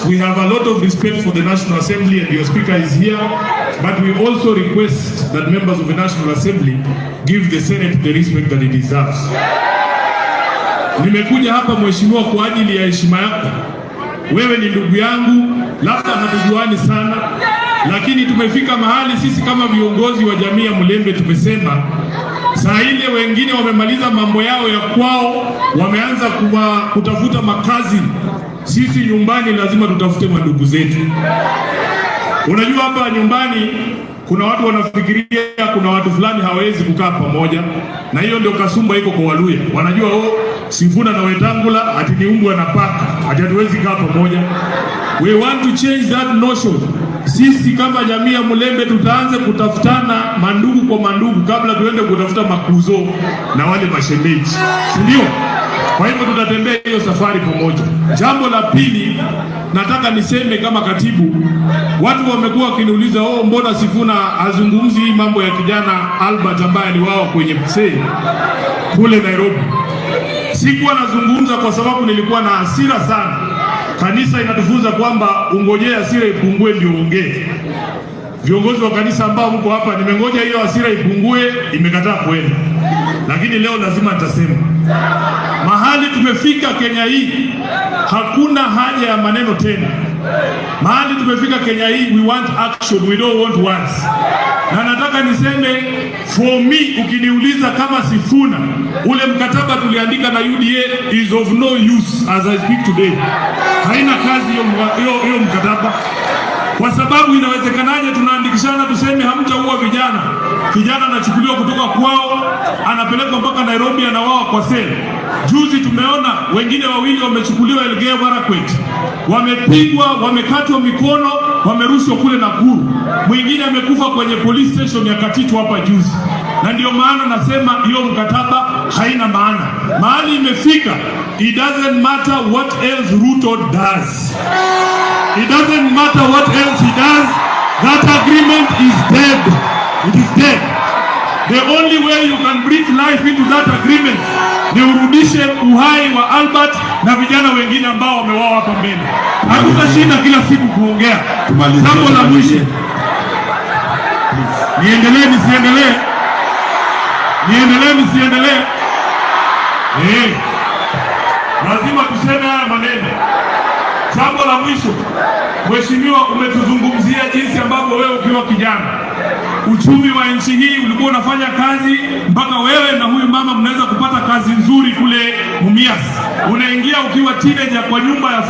we have a lot of respect for the National Assembly and your speaker is here, but we also request that members of the National Assembly give the Senate the respect that it deserves. Nimekuja hapa mheshimiwa kwa ajili ya heshima yako. Wewe ni ndugu yangu, labda hatujuani sana, lakini tumefika mahali sisi kama viongozi wa jamii ya Mulembe tumesema saa ile wengine wamemaliza mambo yao ya kwao, wameanza kutafuta makazi. Sisi nyumbani lazima tutafute mandugu zetu. Unajua hapa nyumbani kuna watu wanafikiria kuna watu fulani hawezi kukaa pamoja, na hiyo ndio kasumba iko kwa Waluya. Wanajua Sifuna na Wetangula ati ni umbwa na paka, ati hatuwezi kaa pamoja. We want to change that notion. Sisi kama jamii ya Mulembe tutaanze kutafutana mandugu kwa mandugu kabla tuende kutafuta makuzo na wale mashemeji, si ndio? Kwa hivyo tutatembea hiyo safari pamoja. Jambo la pili nataka niseme kama katibu, watu wamekuwa wakiniuliza mbona Sifuna azungumzi hii mambo ya kijana Albert ambaye ni wao kwenye msee kule Nairobi. Sikuwa nazungumza kwa sababu nilikuwa na hasira sana. Kanisa inatufunza kwamba ungojea hasira ipungue ndio ongee. Viongozi wa kanisa ambao mko hapa, nimengoja hiyo hasira ipungue, imekataa kwenda. Lakini leo lazima nitasema. Mahali tumefika Kenya hii, hakuna haja ya maneno tena. Mahali tumefika Kenya hii, we want action, we don't want words. Na nataka niseme, for me, ukiniuliza kama Sifuna, ule mkataba tuliandika na UDA is of no use as I speak today. Haina kazi hiyo mkataba. Kwa sababu inawezekanaje tunaandikishana tuseme hamtaua vijana. Kijana anachukuliwa kutoka kwao, anapelekwa mpaka Nairobi, anauawa kwa seli. Juzi tumeona wengine wawili wamechukuliwa Elgeyo Marakwet. Wamepigwa, wamekatwa mikono, wamerushwa kule Nakuru. Mwingine amekufa kwenye police station ya Katitu hapa juzi. Na ndio maana nasema hiyo mkataba haina maana. Mahali imefika, it doesn't matter what else Ruto does. It doesn't matter what else he does. That agreement is dead. It is dead. The only way you can breathe life into that agreement ni urudishe uhai wa Albert na vijana wengine ambao wameuawa hapa mbele. Hatutashinda kila siku kuongea. Jambo la mwisho. Niendelee nisiendelee? Niendelee nisiendelee? Lazima tuseme haya maneno. Jambo la mwisho, mheshimiwa, umetuzungumzia jinsi ambavyo wewe ukiwa kijana uchumi wa nchi hii ulikuwa unafanya kazi mpaka wewe na huyu mama mnaweza kupata kazi nzuri kule Mumias. Unaingia ukiwa teenager kwa nyumba ya